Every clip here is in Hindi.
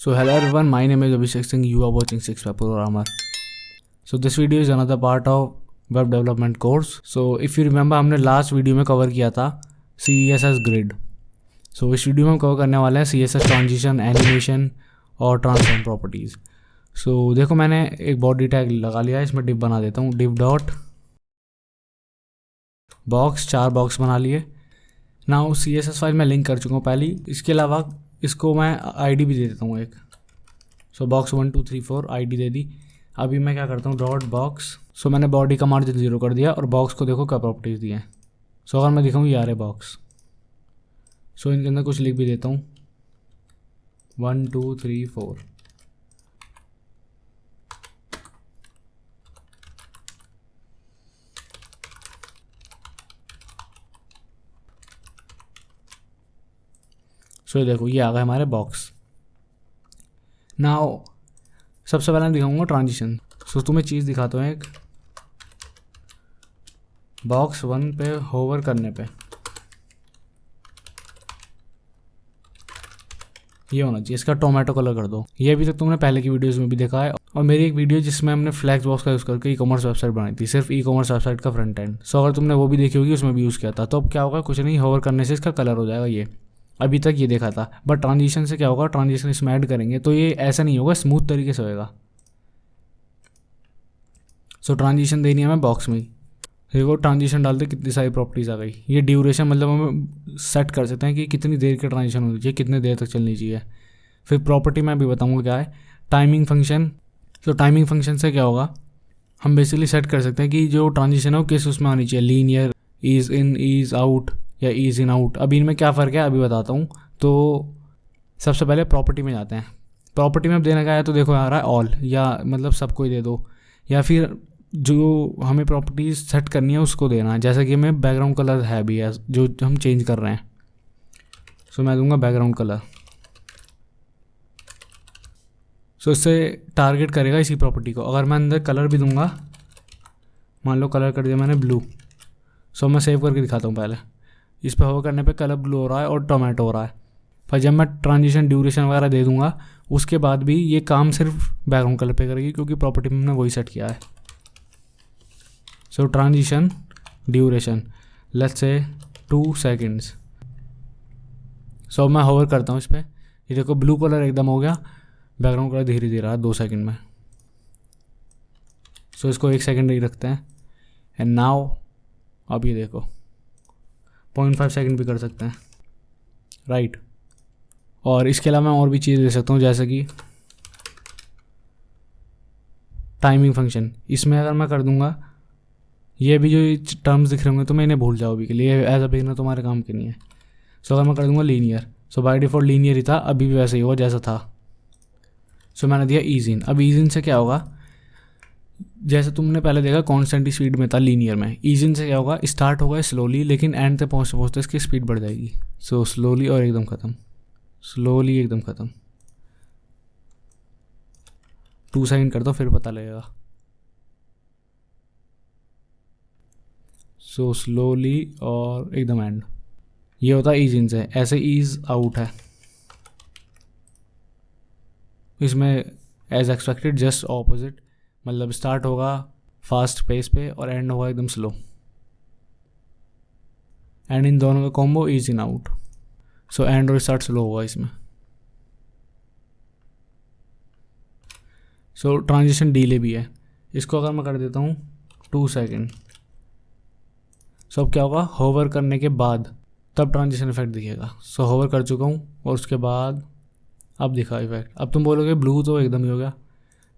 So hello everyone, my name is Abhishek Singh. You are watching 6 Web Programmer. So this video is another part of web development course. So if you remember, हमने लास्ट वीडियो में कवर किया था CSS ग्रिड. So इस वीडियो में हम कवर करने वाले हैं CSS ट्रांजिशन, एनिमेशन और ट्रांसफॉर्म प्रॉपर्टीज़. So देखो मैंने एक बॉडी टैग लगा लिया है, इसमें डिव बना देता हूँ. डिव डॉट बॉक्स, 4 बॉक्स बना लिए. नाउ CSS फाइल मैं लिंक कर चुका हूँ पहले. इसके अलावा इसको मैं आईडी भी दे देता हूँ एक. सो बॉक्स 1 2 3 4 आईडी दे दी. अभी मैं क्या करता हूँ, डॉट बॉक्स. सो मैंने बॉडी का मार्जिन 0 कर दिया और बॉक्स को देखो क्या प्रॉपर्टीज़ दी हैं. सो अगर मैं दिखाऊँ ये आ रहे बॉक्स. सो इनके अंदर कुछ लिख भी देता हूँ 1 2 3 4. सो ये देखो ये आ गए हमारे बॉक्स. नाउ सबसे पहले मैं दिखाऊंगा ट्रांजिशन. सो तुम्हें चीज़ दिखाता हूँ एक. बॉक्स 1 पे होवर करने पे ये होना चाहिए, इसका टोमेटो कलर कर दो. ये अभी तक तुमने पहले की वीडियोस में भी देखा है, और मेरी एक वीडियो जिसमें हमने फ्लैक्स बॉक्स का यूज़ करके ई कॉमर्स वेबसाइट बनाई थी, सिर्फ ई कॉमर्स वेबसाइट का फ्रंट एंड. सो अगर तुमने वो भी देखी होगी, उसमें भी यूज़ किया था. तो अब क्या होगा, कुछ नहीं, होवर करने से इसका कलर हो जाएगा. ये अभी तक ये देखा था, बट ट्रांजिशन से क्या होगा, ट्रांजिशन इसमें ऐड करेंगे तो ये ऐसा नहीं होगा, स्मूथ तरीके से होएगा. सो ट्रांजिशन देनी है हमें बॉक्स में ही. देखो ट्रांजिशन डालते कितनी सारी प्रॉपर्टीज़ आ गई. ये ड्यूरेशन मतलब हम सेट कर सकते हैं कि कितनी देर की ट्रांजिशन होनी चाहिए, कितने देर तक चलनी चाहिए. फिर प्रॉपर्टी मैं भी बताऊंगा क्या है. Timing function. तो टाइमिंग फंक्शन से क्या होगा, हम बेसिकली सेट कर सकते हैं कि जो ट्रांजिशन है वो किस उसमें आनी चाहिए, linear, ease in, ease out या ईज इन आउट. अभी इनमें क्या फ़र्क है अभी बताता हूँ. तो सबसे पहले प्रॉपर्टी में जाते हैं. प्रॉपर्टी में अब देना क्या है, तो देखो आ रहा है ऑल, या मतलब सबको ही दे दो, या फिर जो हमें प्रॉपर्टीज सेट करनी है उसको देना है. जैसे कि हमें बैकग्राउंड कलर है भी है जो हम चेंज कर रहे हैं. सो मैं दूंगा बैकग्राउंड कलर. सो इससे टारगेट करेगा इसी प्रॉपर्टी को. अगर मैं अंदर कलर भी दूंगा, मान लो कलर कर दिया मैंने ब्लू. सो मैं सेव करके दिखाता हूँ. पहले इस पर होवर करने पे कलर ब्लू हो रहा है और टोमेटो हो रहा है. पर जब मैं ट्रांजिशन ड्यूरेशन वगैरह दे दूंगा, उसके बाद भी ये काम सिर्फ बैकग्राउंड कलर पे करेगी, क्योंकि प्रॉपर्टी में हमने वही सेट किया है. सो transition duration let's say 2 seconds. सो मैं होवर करता हूँ इस पर. ये देखो ब्लू कलर एकदम हो गया, बैकग्राउंड कलर धीरे धीरे रहा 2 सेकेंड में. सो इसको 1 सेकेंड ही रखते हैं. एंड नाउ अब ये देखो 0.5 सेकेंड भी कर सकते हैं, राइट. और इसके अलावा मैं और भी चीज़ दे सकता हूँ, जैसे कि टाइमिंग फंक्शन. इसमें अगर मैं कर दूंगा, ये भी जो टर्म्स दिख रहे होंगे तो मैं इन्हें भूल जाओ अभी के लिए, एज अ बिगिनर तुम्हारे काम के नहीं है. सो अगर मैं कर दूंगा linear, so by default linear ही था, अभी भी वैसे ही होगा जैसा था. सो मैंने दिया ईज इन. अब ईज इन से क्या होगा, जैसे तुमने पहले देखा कॉन्स्टेंट स्पीड में था लीनियर में. ईज इन से क्या होगा, स्टार्ट होगा स्लोली, लेकिन एंड तक पहुँचते पहुँचते इसकी स्पीड बढ़ जाएगी. सो स्लोली और एकदम ख़त्म, स्लोली एकदम ख़त्म. 2 सेकेंड कर दो फिर पता लगेगा. सो स्लोली और एकदम एंड. ये होता है ईज इन से. ऐसे ईज आउट है, इसमें एज एक्सपेक्टेड जस्ट ऑपोजिट. मतलब स्टार्ट होगा फास्ट पेस पे और एंड होगा एकदम स्लो. एंड इन दोनों का combo ease in out. So end और स्टार्ट स्लो होगा इसमें. सो ट्रांजिशन डीले भी है. इसको अगर मैं कर देता हूँ 2 सेकेंड. सो अब क्या होगा, होवर करने के बाद तब ट्रांजिशन इफेक्ट दिखेगा. सो होवर कर चुका हूँ और उसके बाद अब दिखा इफेक्ट. अब तुम बोलोगे ब्लू तो एकदम ही हो गया,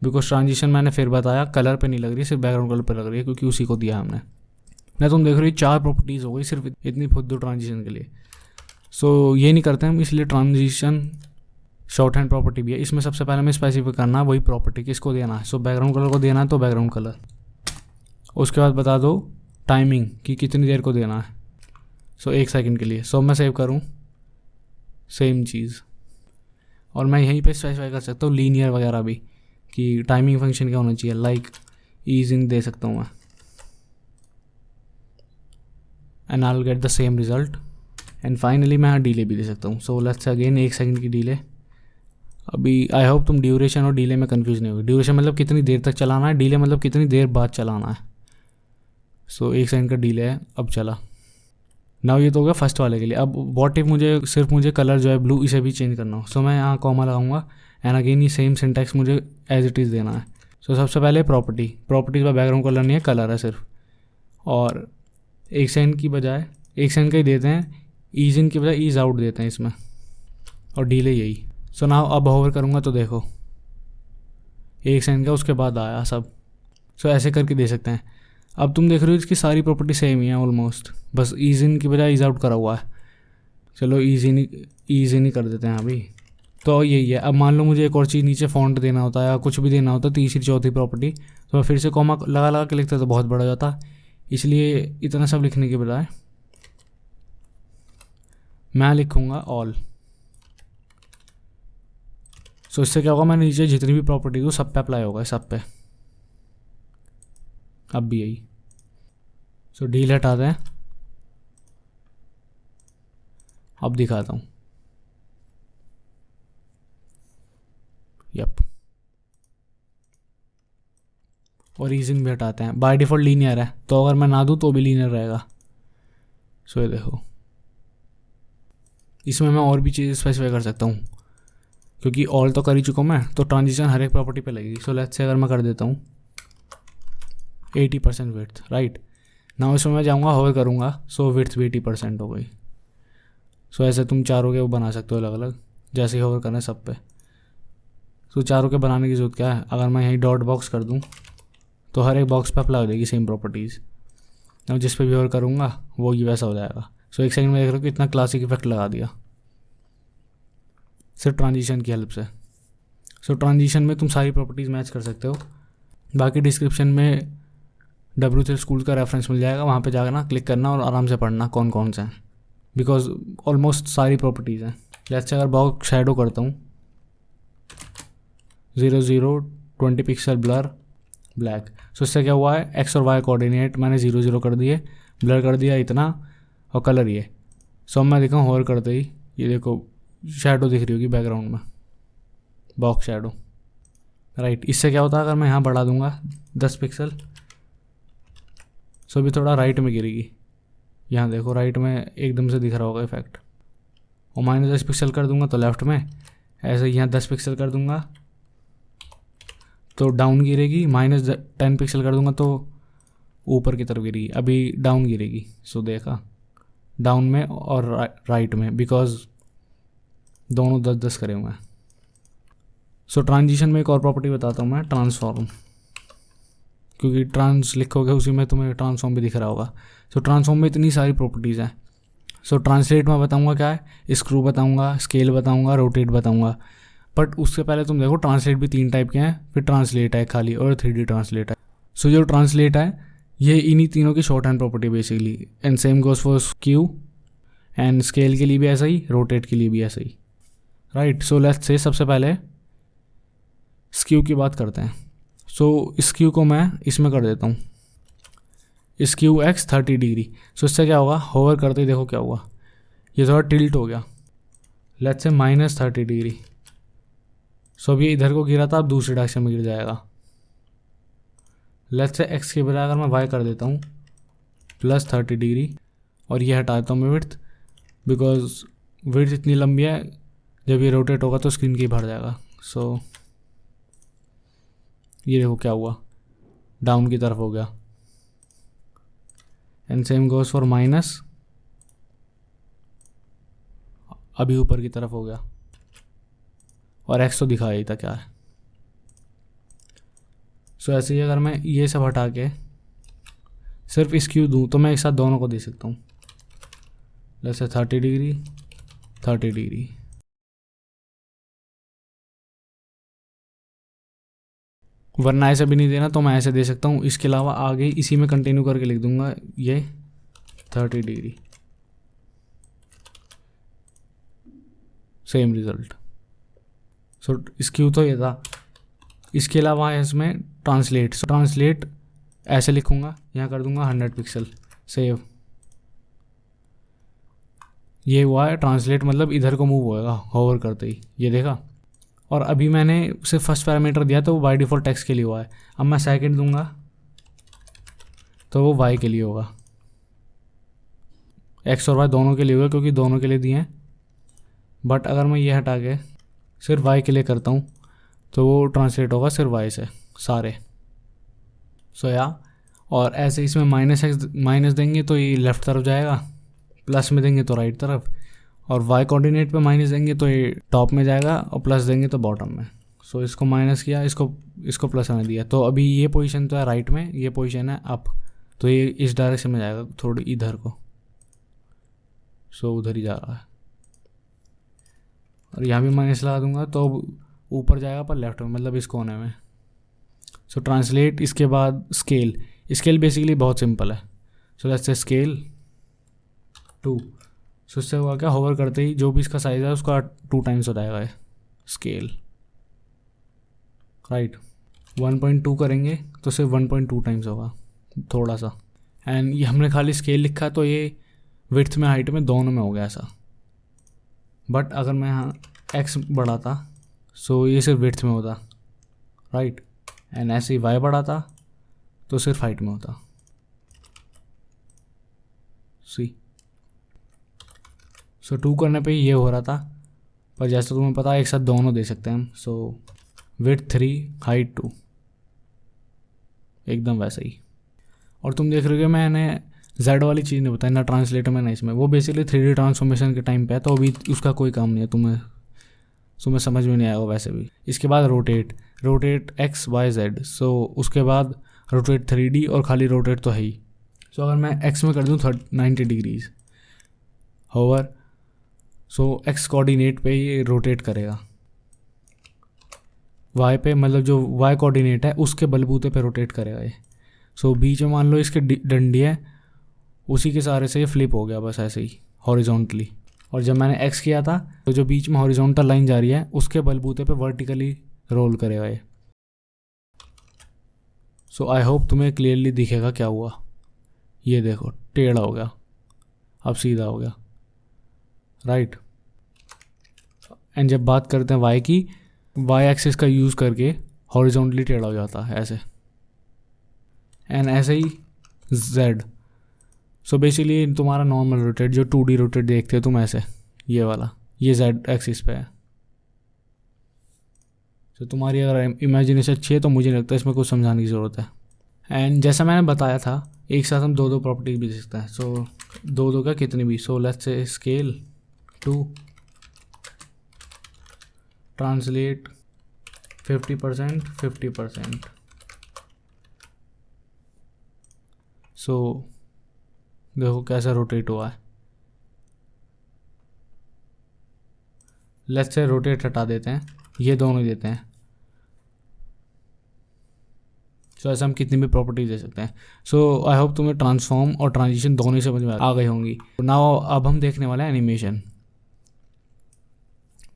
बिकॉज ट्रांजिशन मैंने फिर बताया कलर पे नहीं लग रही, सिर्फ बैकग्राउंड कलर पे लग रही है, क्योंकि उसी को दिया हमने. ना तुम देख रहे हो 4 प्रॉपर्टीज़ हो गई सिर्फ इतनी फुद्दू ट्रांजिशन के लिए. सो ये नहीं करते हम, इसलिए ट्रांजिशन शॉर्ट हैंड प्रॉपर्टी भी है. इसमें सबसे पहले हमें स्पेसिफाई करना है वही प्रॉपर्टी किसको देना है. सो बैकग्राउंड कलर को देना है तो बैकग्राउंड कलर. उसके बाद बता दो टाइमिंग कि कितनी देर को देना है. सो 1 सेकेंड के लिए. सो मैं सेव करूँ सेम चीज़, और मैं यहीं पे स्पेसिफाई कर सकता हूँ लीनियर वगैरह भी, कि टाइमिंग फंक्शन क्या होना चाहिए. लाइक ईज इन दे सकता हूँ मैं, and I will get the same result. And finally मैं डिले भी दे सकता हूँ. सो लेट्स अगेन 1 सेकेंड की डिले. अभी आई होप तुम ड्यूरेशन और डिले में कंफ्यूज नहीं होगी। ड्यूरेशन मतलब कितनी देर तक चलाना है, डिले मतलब कितनी देर बाद चलाना है। सो 1 सेकंड का डिले है, अब चला। नाउ ये तो हो गया फर्स्ट वाले के लिए। अब व्हाट इफ मुझे कलर जो है ब्लू इसे भी चेंज करना हो। सो मैं यहाँ कॉमा लगाऊंगा एंड अगेन ये सेम सिंटैक्स मुझे एज इट इज़ देना है। सो सबसे पहले प्रॉपर्टीज़ में बैकग्राउंड कलर नहीं है, कलर है सिर्फ। और 1 सेकंड की बजाय 1 सेकंड का ही देते हैं, ईज इन की बजाय ईज आउट देते हैं इसमें, और डिले यही। सो नाउ अब होवर करूँगा तो देखो 1 सेकंड का उसके बाद आया सब। सो ऐसे करके दे सकते हैं। अब तुम देख रहे हो इसकी सारी प्रॉपर्टी सेम ही है ऑलमोस्ट, बस ईज इन की बजाय ईज आउट करा हुआ है। चलो ईज इन ही कर देते हैं अभी। तो यही है। अब मान लो मुझे एक और चीज़ नीचे फॉन्ट देना होता है या कुछ भी देना होता है, तीसरी चौथी प्रॉपर्टी, तो मैं फिर से कॉमा लगा लगा के लिखता तो बहुत बड़ा जाता। इसलिए इतना सब लिखने के बजाय मैं लिखूँगा ऑल। सो इससे क्या होगा, मैंने नीचे जितनी भी प्रॉपर्टी दूँ सब पे अप्लाई होगा, सब पे। अब भी यही। सो डील हटाते हैं, अब दिखाता हूँ। यप, और रीजन भी हटाते हैं। बाय डिफ़ॉल्ट लीनियर है, तो अगर मैं ना दूँ तो भी लीनियर रहेगा। सो ये देखो, इसमें मैं और भी चीज़ें स्पेसिफाई कर सकता हूँ, क्योंकि ऑल तो कर ही चुका हूँ मैं, तो ट्रांजिशन हर एक प्रॉपर्टी पे लगेगी। सो लेट्स से अगर मैं कर देता हूँ 80% विड्थ, राइट। ना इसमें मैं जाऊँगा होवर करूँगा, सो विड्थ भी 80% हो गई। सो ऐसे तुम चारों के वो बना सकते हो अलग अलग, जैसे ही होवर करना है सब पे। सो चारों के बनाने की जरूरत क्या है, अगर मैं यहीं डॉट बॉक्स कर दूँ तो हर एक बॉक्स पे अप्लाई हो जाएगी सेम प्रॉपर्टीज़। अब जिस पे भी होवर करूँगा वो ये वैसा हो जाएगा। सो 1 सेकंड में देख रहे हो कितना क्लासिक इफेक्ट लगा दिया सिर्फ ट्रांजिशन की हेल्प से। सो ट्रांजिशन में तुम सारी प्रॉपर्टीज़ मैच कर सकते हो। बाकी डिस्क्रिप्शन में W3 स्कूल का रेफरेंस मिल जाएगा, वहाँ पे जाकर ना क्लिक करना और आराम से पढ़ना कौन कौन से हैं, बिकॉज ऑलमोस्ट सारी प्रॉपर्टीज़ हैं। जैसे अगर बॉक्स शैडो करता हूँ 0 20 पिक्सल ब्लर ब्लैक। सो इससे क्या हुआ है, एक्स और वाई कोऑर्डिनेट मैंने 0 कर दिए, ब्लर कर दिया इतना, और कलर ये। सो मैं दिखाऊँ होवर करते ही ये देखो शैडो दिख रही होगी बैकग्राउंड में, बॉक्स शैडो, राइट। इससे क्या होता है, अगर मैं यहाँ बढ़ा दूंगा 10 पिक्सल, सो भी थोड़ा राइट में गिरेगी। यहाँ देखो राइट में एकदम से दिख रहा होगा इफेक्ट। और -10 पिक्सल कर दूंगा तो लेफ्ट में, ऐसे यहाँ 10 पिक्सल कर दूंगा तो डाउन गिरेगी, -10 पिक्सल कर दूंगा तो ऊपर की तरफ गिरेगी। अभी डाउन गिरेगी। सो देखा, डाउन में और राइट में, बिकॉज दोनों 10-10 करे हुए हैं। सो ट्रांजिशन में एक और प्रॉपर्टी बताता हूँ मैं, ट्रांसफॉर्म, क्योंकि ट्रांस लिखोगे उसी में तुम्हें ट्रांसफॉर्म भी दिख रहा होगा। सो ट्रांसफॉर्म में इतनी सारी प्रॉपर्टीज़ हैं। सो ट्रांसलेट में बताऊँगा क्या है, स्क्रू बताऊँगा, स्केल बताऊँगा, रोटेट बताऊँगा। बट उससे पहले तुम देखो ट्रांसलेट भी 3 टाइप के हैं, फिर ट्रांसलेट है खाली, और 3D ट्रांसलेट है। सो जो ट्रांसलेट है ये इन्हीं तीनों की short hand property basically, and same goes for skew, and scale के लिए भी ऐसा ही, रोटेट के लिए भी ऐसा ही, राइट। सो लेट्स से सबसे पहले स्क्यू की बात करते हैं। सो स्क्यू को मैं इसमें कर देता हूँ, स्क्यू x 30 डिग्री। सो इससे क्या होगा, होवर करते ही देखो क्या हुआ, ये थोड़ा टिल्ट हो गया। Let's say -30 degree. सो अभी इधर को गिरा था, अब दूसरी डायरेक्शन में गिर जाएगा। लेट्स से x के बजाय अगर मैं y कर देता हूँ +30 डिग्री, और ये हटा देता हूँ मैं विड्थ, बिकॉज विड्थ इतनी लंबी है, जब ये रोटेट होगा तो स्क्रीन की भर जाएगा। सो ये देखो क्या हुआ, डाउन की तरफ हो गया। And same goes for minus, अभी ऊपर की तरफ हो गया, और एक्स तो दिखा ही था क्या है। सो ऐसे ही अगर मैं ये सब हटा के सिर्फ स्क्यू दूँ तो मैं एक साथ दोनों को दे सकता हूँ, जैसे 30 डिग्री 30 डिग्री। वरना ऐसे भी नहीं देना तो मैं ऐसे दे सकता हूँ। इसके अलावा आगे इसी में कंटिन्यू करके लिख दूंगा ये 30 डिग्री, सेम रिजल्ट। सो स्क्यू तो ये था। इसके अलावा है इसमें ट्रांसलेट। सो ट्रांसलेट ऐसे लिखूँगा, यहाँ कर दूंगा 100 पिक्सल, सेव। ये हुआ है ट्रांसलेट, मतलब इधर को मूव होएगा होवर करते ही, ये देखा। और अभी मैंने सिर्फ फर्स्ट पैरामीटर दिया तो वो बाय डिफ़ॉल्ट एक्स के लिए हुआ है। अब मैं सेकंड दूंगा तो वो वाई के लिए होगा, एक्स और वाई दोनों के लिए होगा क्योंकि दोनों के लिए दिए हैं। बट अगर मैं ये हटा के सिर्फ वाई के लिए करता हूँ तो वो ट्रांसलेट होगा सिर्फ वाई से सारे। सो या और ऐसे इसमें माइनस देंगे तो ये लेफ़्ट तरफ जाएगा, प्लस में देंगे तो राइट तरफ, और वाई कोऑर्डिनेट पे माइनस देंगे तो ये टॉप में जाएगा और प्लस देंगे तो बॉटम में। सो इसको माइनस किया, इसको प्लस में दिया, तो अभी ये पोजीशन तो है राइट में, ये पोजीशन है अप, तो ये इस डायरेक्शन में जाएगा थोड़ी इधर को। सो उधर ही जा रहा है और यहाँ भी माइनस लगा दूंगा तो ऊपर जाएगा पर लेफ्ट में, मतलब इस कोने में। सो ट्रांसलेट, इसके बाद स्केल बेसिकली बहुत सिंपल है। So let's say scale 2। सो इससे हुआ क्या, होवर करते ही जो भी इसका साइज़ है उसका 2 टाइम्स हो जाएगा स्केल, राइट। 1.2 करेंगे तो सिर्फ 1.2 टाइम्स होगा थोड़ा सा। एंड ये हमने खाली स्केल लिखा तो ये विड्थ में हाइट में दोनों में हो गया ऐसा। बट अगर मैं यहाँ एक्स बढ़ाता सो ये सिर्फ विड्थ में होता, राइट। एंड ऐसे ही वाई बढ़ाता तो सिर्फ हाइट में होता, सी। सो 2 करने पे ये हो रहा था, पर जैसे तुम्हें पता है एक साथ दोनों दे सकते हैं हम। सो विड्थ 3 हाइट 2, एकदम वैसा ही। और तुम देख रहे हो मैंने जेड वाली चीज़ नहीं बताई ना ट्रांसलेटर में ना इसमें, वो बेसिकली 3D ट्रांसफॉर्मेशन के टाइम पे है, तो अभी उसका कोई काम नहीं है, तुम्हें समझ में नहीं आएगा वैसे भी। इसके बाद रोटेट एक्स वाई जेड, सो उसके बाद रोटेट 3D और खाली रोटेट तो है ही। सो अगर मैं एक्स में कर दूँ 90 डिग्रीज होवर, सो एक्स कोऑर्डिनेट पे ये रोटेट करेगा, वाई पे मतलब जो वाई कोऑर्डिनेट है उसके बलबूते पे रोटेट करेगा ये। सो बीच में मान लो इसके डंडी है, उसी के सहारे से ये फ्लिप हो गया बस ऐसे ही हॉरिजॉन्टली। और जब मैंने एक्स किया था तो जो बीच में हॉरिजॉन्टल लाइन जा रही है उसके बलबूते पे वर्टिकली रोल करेगा ये। सो आई होप तुम्हें क्लियरली दिखेगा क्या हुआ। ये देखो टेढ़ा हो गया, अब सीधा हो गया, राइट। एंड जब बात करते हैं वाई की, वाई एक्सिस का यूज़ करके हॉरिजॉन्टली टेढ़ा हो जाता है ऐसे। एंड ऐसे ही जेड, सो बेसिकली तुम्हारा नॉर्मल रोटेट जो 2D रोटेट देखते हो तुम ऐसे, ये वाला ये जेड एक्सिस पे है। तो तुम्हारी अगर इमेजिनेशन अच्छी है तो मुझे लगता है इसमें कुछ समझाने की ज़रूरत है। एंड जैसा मैंने बताया था एक साथ हम 2 प्रॉपर्टीज भी दे सकते हैं। सो 2 का कितनी भी, so let's say scale 2 translate 50%। सो देखो कैसा रोटेट हुआ है। लेट्स से रोटेट हटा देते हैं, ये दोनों देते हैं। सो ऐसा हम कितनी भी प्रॉपर्टीज दे सकते हैं। सो आई होप तुम्हें ट्रांसफॉर्म और ट्रांजिशन दोनों ही समझ में आ गई होंगी। नाउ अब हम देखने वाले हैं एनिमेशन,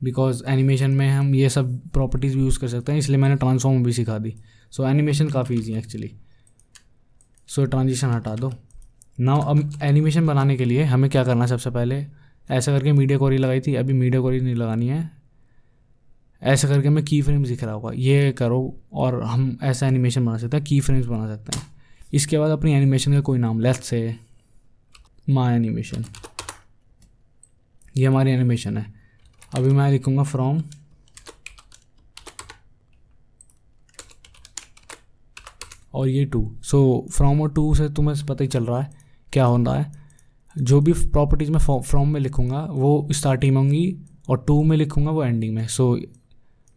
बिकॉज एनिमेशन में हम ये सब प्रॉपर्टीज़ भी यूज़ कर सकते हैं, इसलिए मैंने ट्रांसफॉर्म भी सिखा दी। सो एनिमेशन काफ़ी ईजी है एक्चुअली। सो ट्रांजिशन हटा दो। नाउ अब एनिमेशन बनाने के लिए हमें क्या करना है, सबसे पहले ऐसा करके मीडिया क्वेरी लगाई थी, अभी मीडिया क्वेरी नहीं लगानी है। ऐसा करके हमें की फ्रेम्स दिख रहा होगा, ये करो और हम ऐसा एनिमेशन बना सकते हैं, की फ्रेम्स बना सकते हैं। इसके बाद अपनी एनिमेशन का कोई नाम, लेट्स से माय एनिमेशन, ये हमारी एनिमेशन है। अभी मैं लिखूँगा फ्रॉम और ये 2। सो फ्रॉम और 2 से तुम्हें पता ही चल रहा है क्या हो रहा है। जो भी प्रॉपर्टीज़ मैं फ्रॉम में लिखूँगा वो स्टार्टिंग में होंगी और 2 में लिखूँगा वो एंडिंग में। सो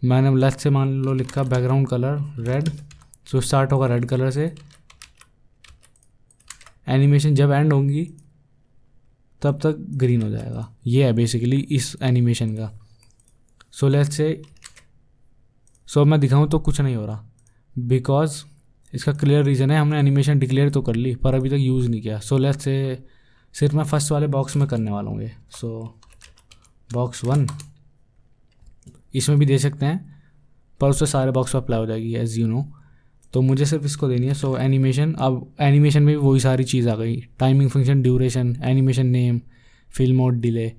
मैंने लेफ्ट से मान लो लिखा background colour red, so start होगा रेड कलर से, एनिमेशन जब एंड होंगी तब तक ग्रीन हो जाएगा। ये है बेसिकली इस एनिमेशन का। सो लेट्स से, सो मैं दिखाऊँ तो कुछ नहीं हो रहा, बिकॉज इसका क्लियर रीज़न है हमने एनिमेशन डिक्लेयर तो कर ली पर अभी तक यूज़ नहीं किया। सो लेट्स से सिर्फ मैं फर्स्ट वाले बॉक्स में करने वाला हूँ ये। सो बॉक्स 1 इसमें भी दे सकते हैं पर उससे सारे बॉक्स पर अप्लाई हो जाएगी एज यू नो, तो मुझे सिर्फ इसको देनी है। सो एनिमेशन, अब एनिमेशन में भी वही सारी चीज़ आ गई, timing function, duration, animation name, fill mode, delay,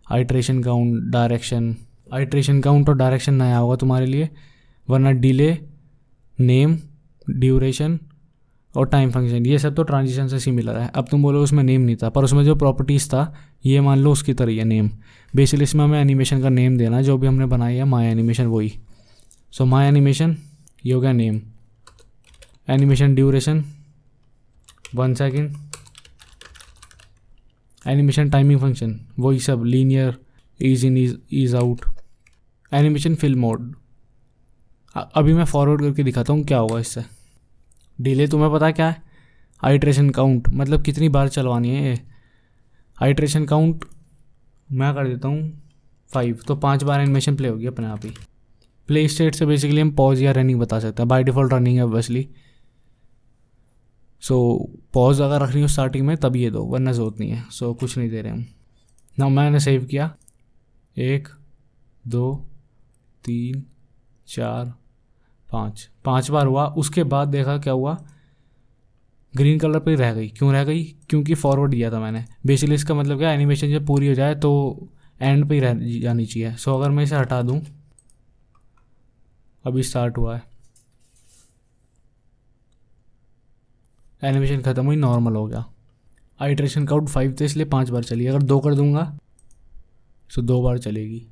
iteration count, direction, iteration count और डायरेक्शन नया होगा तुम्हारे लिए, वरना डिले, नेम, ड्यूरेशन और टाइम फंक्शन ये सब तो ट्रांजिशन से सिमिलर है। अब तुम बोलो उसमें नेम नहीं था, पर उसमें जो प्रॉपर्टीज़ था ये मान लो उसकी तरह है नेम। बेसिकली इसमें हमें एनिमेशन का नेम देना है, जो भी हमने बनाई है माई एनिमेशन वही। सो माई एनिमेशन ये हो गया name, animation duration 1 second, animation timing function वही सब, linear, ease in ease out, animation fill mode. अभी मैं फॉरवर्ड करके दिखाता हूँ क्या होगा इससे। डिले तुम्हें पता क्या है, आइट्रेशन काउंट मतलब कितनी बार चलवानी है ये। आइट्रेशन काउंट मैं कर देता हूँ 5, तो 5 बार एनिमेशन प्ले होगी अपने आप ही। प्ले स्टेट से बेसिकली हम पॉज या रनिंग बता सकते हैं, बाय डिफ़ॉल्ट रनिंग है ऑब्वियसली। सो पॉज अगर रखनी हो स्टार्टिंग में तब ये दो, वरना ज़रूरत नहीं है। सो कुछ नहीं दे रहे हम ना। मैंने सेव किया 1 2 3 4 5 बार हुआ। उसके बाद देखा क्या हुआ, ग्रीन कलर पे रह गई। क्यों रह गई, क्योंकि फॉरवर्ड दिया था मैंने। बेसिकली इसका मतलब क्या, एनिमेशन जब पूरी हो जाए तो एंड पे ही रह जानी चाहिए। सो अगर मैं इसे हटा दूँ, अभी स्टार्ट हुआ है, एनिमेशन ख़त्म हुई, नॉर्मल हो गया। आइट्रेशन काउंट 5 थे इसलिए 5 बार चली। अगर 2 कर दूंगा तो 2 बार चलेगी।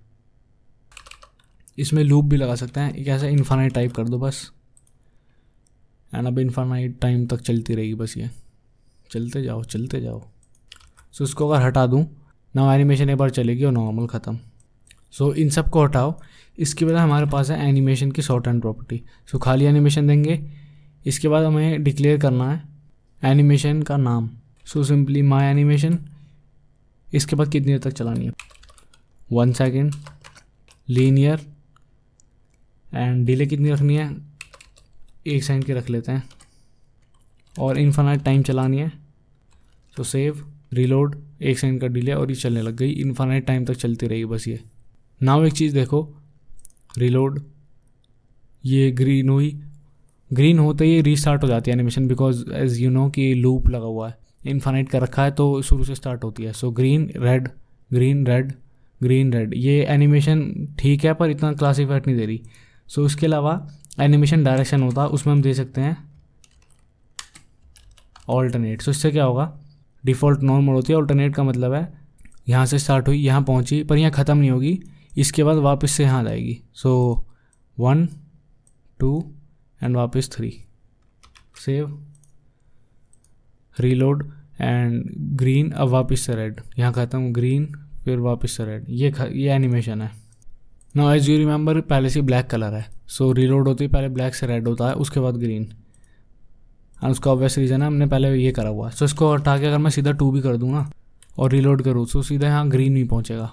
इसमें लूप भी लगा सकते हैं, एक ऐसा इन्फानाइट टाइप कर दो बस, एंड अब इन्फानाइट टाइम तक चलती रहेगी बस। ये चलते जाओ चलते जाओ। सो इसको अगर हटा दूँ ना, एनिमेशन एक बार चलेगी और नॉर्मल ख़त्म। सो इन सब को हटाओ। इसके बाद हमारे पास है एनिमेशन की शॉर्ट हैंड प्रॉपर्टी। सो खाली एनिमेशन देंगे। इसके बाद हमें डिक्लेयर करना है एनिमेशन का नाम। सो सिंपली माई एनिमेशन। इसके बाद कितनी देर तक चलानी है, 1 सेकेंड, लीनियर, एंड डिले कितनी रखनी है, 1 सेकेंड की रख लेते हैं, और इन्फानाइट टाइम चलानी है। तो सेव, रीलोड, 1 सेकेंड का डिले, और ये चलने लग गई। इन्फानाइट टाइम तक चलती रहेगी बस ये। नाउ एक चीज़ देखो, रीलोड, ये ग्रीन हुई, ग्रीन होते ही रीस्टार्ट हो जाती है animation, because as you know कि लूप लगा हुआ है, इन्फानाइट का रखा है तो शुरू से स्टार्ट होती है। So green red green red green red, ये एनिमेशन ठीक है पर इतना क्लास इफेक्ट नहीं दे रही। सो इसके अलावा एनिमेशन डायरेक्शन होता है, उसमें हम दे सकते हैं ऑल्टरनेट। सो इससे क्या होगा, डिफ़ॉल्ट नॉर्मल होती है, ऑल्टरनेट का मतलब है यहाँ से स्टार्ट हुई, यहाँ पहुँची, पर यहाँ ख़त्म नहीं होगी, इसके बाद वापस से यहाँ जाएगी। सो 1 2 एंड वापस 3, सेव, रीलोड, एंड ग्रीन, अब वापस से रेड, यहाँ ख़त्म, ग्रीन, फिर वापस से रेड। ये एनिमेशन है। नाउ एज यू रिमेंबर पहले से ब्लैक कलर है, सो रीलोड होती है पहले ब्लैक से रेड होता है, उसके बाद ग्रीन, एंड उसका ऑब्वियस रीज़न है हमने पहले ये करा हुआ है। सो इसको हटा के अगर मैं सीधा 2 भी कर दूँ ना और रीलोड करूँ, सो सीधा यहाँ ग्रीन ही पहुँचेगा,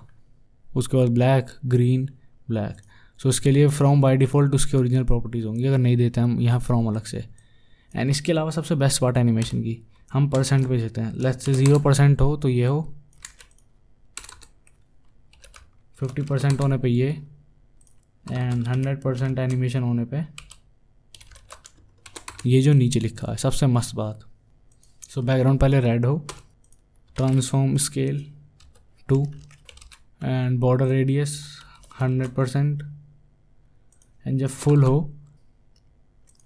उसके बाद ब्लैक ग्रीन ब्लैक। सो इसके लिए फ्रॉम बाय डिफ़ॉल्ट उसकी ओरिजिनल प्रॉपर्टीज़ होंगी, अगर नहीं देते हम यहाँ फ्रॉम अलग से। एंड इसके अलावा सबसे बेस्ट पार्ट एनिमेशन की, हम परसेंट पे देते हैं। लेट्स से 0% हो तो ये हो, 50% होने पे ये, एंड 100% एनिमेशन होने पे ये जो नीचे लिखा है। सबसे मस्त बात, सो बैकग्राउंड पहले रेड हो, transform scale 2, and border radius 100%, and जब फुल हो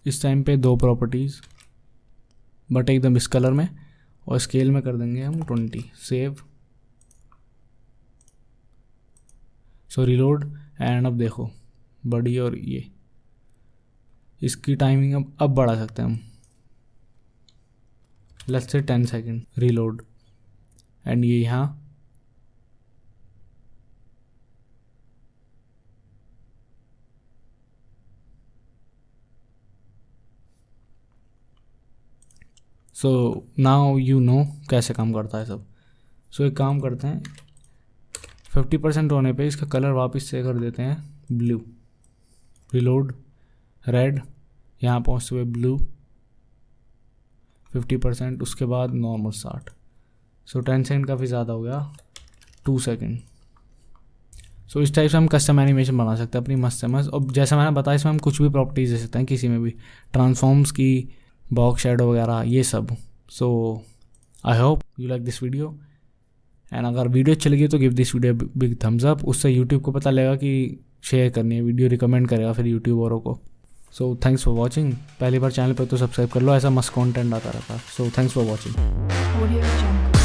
इस टाइम पे 2 प्रॉपर्टीज़, बट एकदम इस कलर में, और स्केल में कर देंगे हम 20, सेव, सो रीलोड, एंड अब देखो बड़ी, और ये इसकी टाइमिंग अब बढ़ा सकते हैं हम, let's say 10 second, reload, and ये यहाँ सो नाउ यू नो कैसे काम करता है सब। सो एक काम करते हैं, 50% होने पे इसका कलर वापस से कर देते हैं ब्लू, रीलोड, रेड, यहाँ पहुँचते हुए ब्लू 50%, उसके बाद नॉर्मल 60। सो 10 सेकेंड काफ़ी ज़्यादा हो गया, 2 सेकेंड। सो इस टाइप से हम कस्टम एनिमेशन बना सकते हैं अपनी मस्त से मस्त। और जैसा मैंने बताया इसमें हम कुछ भी प्रॉपर्टीज दे सकते हैं, किसी में भी, ट्रांसफॉर्म्स की, बॉक्स शेडो वगैरह, ये सब। So I hope you like this video, and अगर वीडियो अच्छी लगी तो give this video big thumbs up, उससे यूट्यूब को पता लगेगा कि शेयर करनी है वीडियो, रिकमेंड करेगा फिर यूट्यूब औरों को। So thanks for watching. पहली बार चैनल पर तो सब्सक्राइब कर लो, ऐसा मस्त कंटेंट आता रहता है। So thanks for watching. Audio Jungle.